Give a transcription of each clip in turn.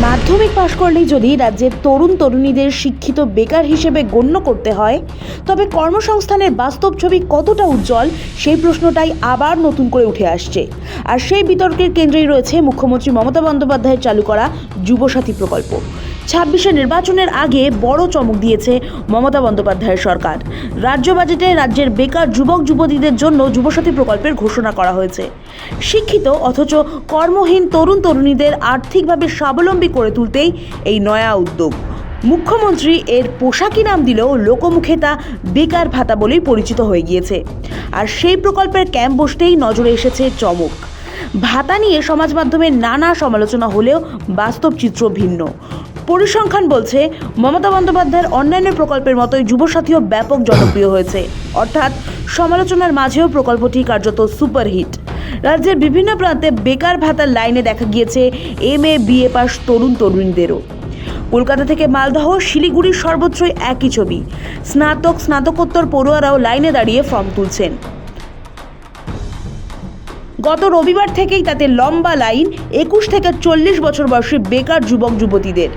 মাধ্যমিক পাশ করলেই যদি রাজ্যের তরুণ তরুণীদের শিক্ষিত বেকার হিসেবে গণ্য করতে হয়, তবে কর্মসংস্থানের বাস্তব ছবি কতটা উজ্জ্বল সেই প্রশ্নটাই আবার নতুন করে উঠে আসছে। আর সেই বিতর্কের কেন্দ্রেই রয়েছে মুখ্যমন্ত্রী মমতা বন্দ্যোপাধ্যায়ের চালু করা যুবসাথী প্রকল্প। 26শে নির্বাচনের আগে বড় চমক দিয়েছে মমতা বন্দ্যোপাধ্যায়ের সরকার। রাজ্য বাজেটে রাজ্যের বেকার যুবক যুবতীদের জন্য যুবসাথী প্রকল্পের ঘোষণা করা হয়েছে। শিক্ষিত অথচ কর্মহীন তরুণ তরুণীদের আর্থিকভাবে স্বাবলম্বী করে তুলতেই এই নয়া উদ্যোগ। মুখ্যমন্ত্রী এর পোশাকি নাম দিলেও লোকমুখে তা বেকার ভাতা বলেই পরিচিত হয়ে গিয়েছে। আর সেই প্রকল্পের ক্যাম্প বসতেই নজরে এসেছে চমক। ভাতা নিয়ে সমাজ মাধ্যমে নানা সমালোচনা হলেও বাস্তব চিত্র ভিন্ন। পরিসংখ্যান বলছে মমতা বন্দ্যোপাধ্যায়ের অন্যান্য প্রকল্পের মতোই যুবসাথীও ব্যাপক জনপ্রিয় হয়েছে, অর্থাৎ সমালোচনার মাঝেও প্রকল্পটি কার্যত সুপারহিট। রাজ্যের বিভিন্ন প্রান্তে বেকার ভাতার লাইনে দেখা গিয়েছে MA BA পাস তরুণ তরুণীদেরও। কলকাতা থেকে মালদহ শিলিগুড়ির সর্বত্রই একই ছবি। স্নাতকোত্তর পড়ুয়ারাও লাইনে দাঁড়িয়ে ফর্ম তুলছেন। গত রবিবার থেকেই তাতে লম্বা লাইন 21 থেকে 40 বছর বয়সী বেকার যুবক যুবতীদের।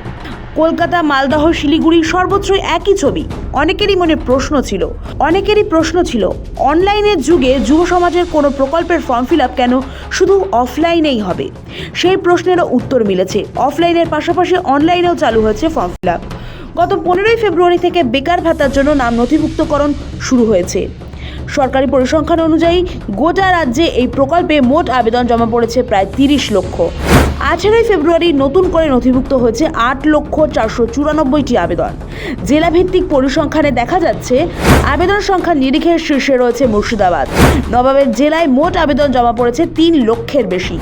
কলকাতা, মালদহ, শিলিগুড়ি সর্বত্রই একই ছবি। অনেকেরই প্রশ্ন ছিল অনলাইনের যুগে যুব সমাজের কোনো প্রকল্পের ফর্ম ফিল আপ কেন শুধু অফলাইনেই হবে? সেই প্রশ্নেরও উত্তর মিলেছে। অফলাইনের পাশাপাশি অনলাইনেও চালু হয়েছে ফর্ম ফিল আপ। গত 15ই ফেব্রুয়ারি থেকে বেকার ভাতার জন্য নাম নথিভুক্তকরণ শুরু হয়েছে। সরকারি পরিসংখ্যান অনুযায়ী গোটা রাজ্যে এই প্রকল্পে মোট আবেদন জমা পড়েছে প্রায় 30 লক্ষ। 18ই ফেব্রুয়ারি নতুন করে নথিভুক্ত হয়েছে 8,494,টি আবেদন। জেলাভিত্তিক পরিসংখ্যানে দেখা যাচ্ছে আবেদন সংখ্যার নিরিখে শীর্ষে রয়েছে মুর্শিদাবাদ। নবাবের জেলায় মোট আবেদন জমা পড়েছে 3 লক্ষের বেশি।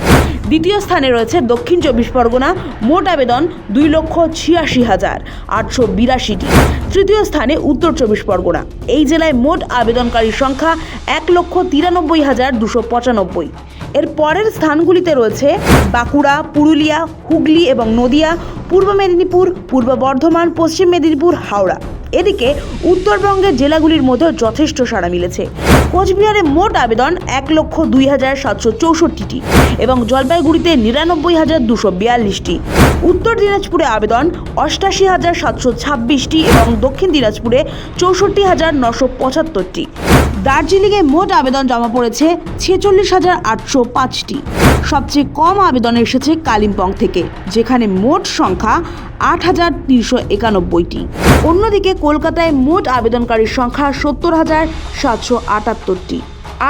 দ্বিতীয় স্থানে রয়েছে দক্ষিণ 24 পরগনা, মোট আবেদন 2,86,882টি। তৃতীয় স্থানে উত্তর 24 পরগনা। এই জেলায় মোট আবেদনকারীর সংখ্যা 1,93,295। এর পরের স্থানগুলিতে রয়েছে বাঁকুড়া, পুরুলিয়া, হুগলি এবং নদিয়া, পূর্ব মেদিনীপুর, পূর্ব বর্ধমান, পশ্চিম মেদিনীপুর, হাওড়া। এদিকে উত্তরবঙ্গের জেলাগুলির মধ্যে যথেষ্ট সাড়া মিলেছে। কোচবিহারে মোট আবেদন 1,02,764টি এবং জলপাইগুড়িতে 99,242টি। উত্তর দিনাজপুরে আবেদন 88,726টি এবং দক্ষিণ দিনাজপুরে 64,975টি। দার্জিলিংয়ে মোট আবেদন জমা পড়েছে 46,805টি। সবচেয়ে কম আবেদন এসেছে কালিম্পং থেকে, যেখানে মোট সংখ্যা 8,391টি। অন্যদিকে কলকাতায় মোট আবেদনকারীর সংখ্যা 70,778টি।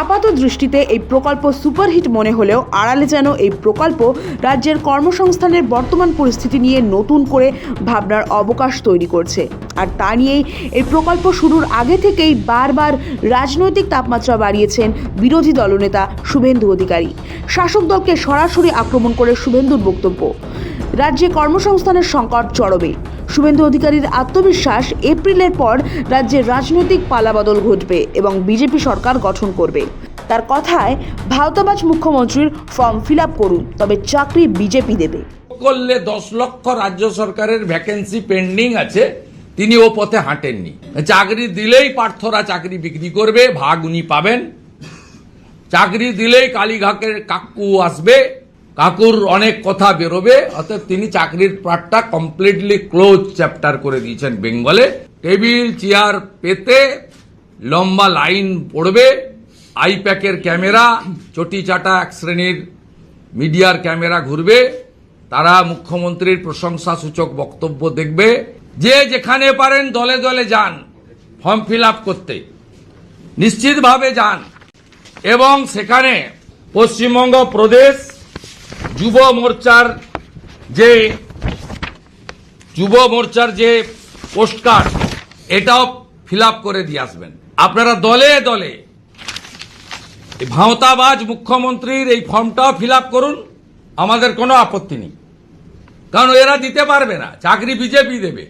আপাত দৃষ্টিতে এই প্রকল্প সুপারহিট মনে হলেও আড়ালে যেন এই প্রকল্প রাজ্যের কর্মসংস্থানের বর্তমান পরিস্থিতি নিয়ে নতুন করে ভাবনার অবকাশ তৈরি করছে। আর তা নিয়েই এই প্রকল্প শুরুর আগে থেকেই বারবার রাজনৈতিক তাপমাত্রা বাড়িয়েছেন বিরোধী দলনেতা শুভেন্দু অধিকারী। শাসক দলকে সরাসরি আক্রমণ করে শুভেন্দুর বক্তব্য, রাজ্যে কর্মসংস্থানের সংকট চরমে। শুভেন্দু অধিকারীর আত্মবিশ্বাস, এপ্রিলের পর রাজ্যের রাজনৈতিক পালাবদল ঘটবে এবং বিজেপি সরকার গঠন করবে। তার কথায়, ভাওতাবাজ মুখ্যমন্ত্রীর ফর্ম ফিল আপ করুন, তবে চাকরি বিজেপি দেবে। করলে 10 লক্ষ রাজ্য সরকারের ভ্যাকেন্সি পেন্ডিং আছে, তিনি ও পথে হাঁটেননি। চাকরি দিলেই পার্থরা চাকরি বিক্রি করবে, ভাগ উনি পাবেন। চাকরি দিলেই কালীঘাটের কাকু আসবে, কাকুর অনেক কথা বেরোবে। অর্থাৎ তিনি চাকরির পার্টটা কমপ্লিটলি ক্লোজ চ্যাপ্টার করে দিয়েছেন বেঙ্গলে। টেবিল চেয়ার পেতে লম্বা লাইন পড়বে, আইপ্যাকের ক্যামেরা, চটি চাটা এক শ্রেণীর মিডিয়ার ক্যামেরা ঘুরবে, তারা মুখ্যমন্ত্রীর প্রশংসা সূচক বক্তব্য দেখবে। যে যেখানে পারেন দলে দলে যান ফর্ম ফিল আপ করতে, নিশ্চিতভাবে যান এবং সেখানে পশ্চিমবঙ্গ প্রদেশ যুব মোর্চার যে পোস্ট কার্ড, এটাও ফিল আপ করে দিয়ে আসবেন। আপনারা দলে দলে ভাওতাবাজ মুখ্যমন্ত্রীর এই ফর্মটাও ফিল আপ করুন, আমাদের কোনো আপত্তি নেই, কারণ এরা দিতে পারবে না, চাকরি বিজেপি দেবে।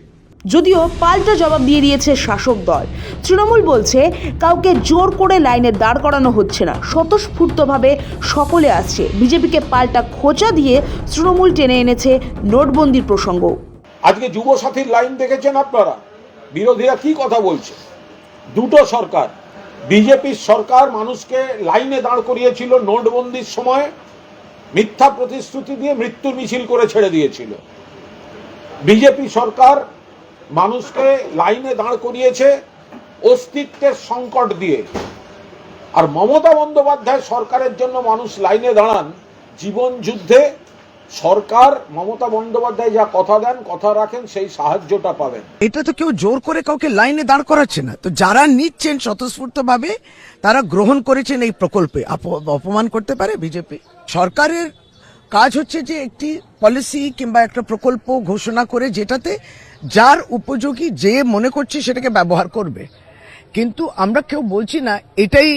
যদিও পাল্টা জবাব দিয়ে দিয়েছে শাসক দল। তৃণমূল বলছে কাউকে জোর করে লাইনে দাঁড় করানো হচ্ছে না, স্বতঃস্ফূর্তভাবে সকলে আসছে। বিজেপিকে পাল্টা খোঁচা দিয়ে তৃণমূল টেনে এনেছে নোটবন্দির প্রসঙ্গ। আজকে যুব সাথীর লাইন দেখেছেন আপনারা, বিরোধীরা কি কথা বলছে? দুটো সরকার, বিজেপির সরকার মানুষকে লাইনে দাঁড় করিয়েছিল নোটবন্দির সময়, মিথ্যা প্রতিশ্রুতি দিয়ে মৃত্যুর মিছিল করে ছেড়ে দিয়েছিল। বিজেপি সরকার মানুষকে লাইনে দাঁড় করিয়েছে অস্তিত্বের সংকট দিয়ে, আর মমতা বন্দ্যোপাধ্যায় সরকারের জন্য মানুষ লাইনে দাঁড়ান জীবন যুদ্ধে। সরকার মমতা বন্দ্যোপাধ্যায় যা কথা দেন, কথা রাখেন, সেই সাহায্যটা পাবেন। এটা তো কেউ জোর করে কাউকে লাইনে দাঁড় করাচ্ছে না, তো যারা নিচ্ছেন স্বতঃস্ফূর্তভাবে তারা গ্রহণ করেছেন এই প্রকল্পে, অপমান করতে পারে বিজেপি? সরকারের কাজ হচ্ছে যে একটি পলিসি কিংবা একটা প্রকল্প ঘোষণা করে যেটাতে যার উপযোগী যে মনে করছে সেটাকে ব্যবহার করবে, কিন্তু আমরা কেউ বলছি না এটাই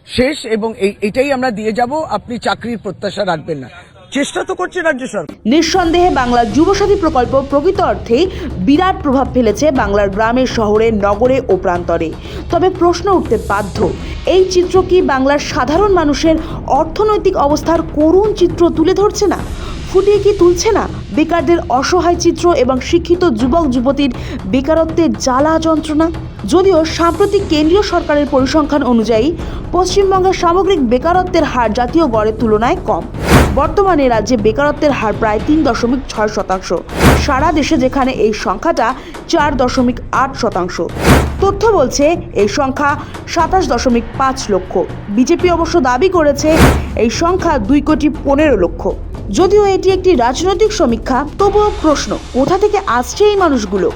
শেষ এবং এটাই আমরা দিয়ে যাব, আপনি চাকরির প্রত্যাশা রাখবেন না। চেষ্টা তো করছে রাজ্য সরকার। নিঃসন্দেহে বাংলার যুবসাথী প্রকল্প প্রকৃত অর্থেই বিরাট প্রভাব ফেলেছে বাংলার গ্রামে, শহরে, নগরে ও প্রান্তরে। তবে প্রশ্ন উঠতে বাধ্য, এই চিত্র কি বাংলার সাধারণ মানুষের অর্থনৈতিক অবস্থার করুণ চিত্র তুলে ধরছে না? ফুটিয়ে কি তুলছে না বেকারদের অসহায় চিত্র এবং শিক্ষিত যুবক যুবতীর বেকারত্বের জ্বালা যন্ত্রণা? যদিও সাম্প্রতিক কেন্দ্রীয় সরকারের পরিসংখ্যান অনুযায়ী পশ্চিমবঙ্গের সামগ্রিক বেকারত্বের হার জাতীয় গড়ের তুলনায় কম। বর্তমানে রাজ্যে বেকারত্বের হার প্রায় 3.6%, সারা দেশে যেখানে এই সংখ্যাটা 4.8%। তথ্য বলছে এই সংখ্যা 27.5 লক্ষ। বিজেপি অবশ্য দাবি করেছে এই সংখ্যা 2,15,00,000। যদিও এটি একটি রাজনৈতিক সমীক্ষা, তবুও প্রশ্ন, কোথা থেকে আসছে এই মানুষগুলো?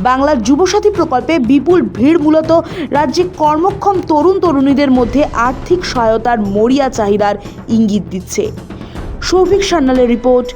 বাংলার যুবসাথী প্রকল্পে বিপুল ভিড় মূলত রাজ্যে কর্মক্ষম তরুণ তরুণীদের মধ্যে আর্থিক সহায়তার মরিয়া চাহিদার ইঙ্গিত দিচ্ছে। শৌভিক সান্যালের রিপোর্ট,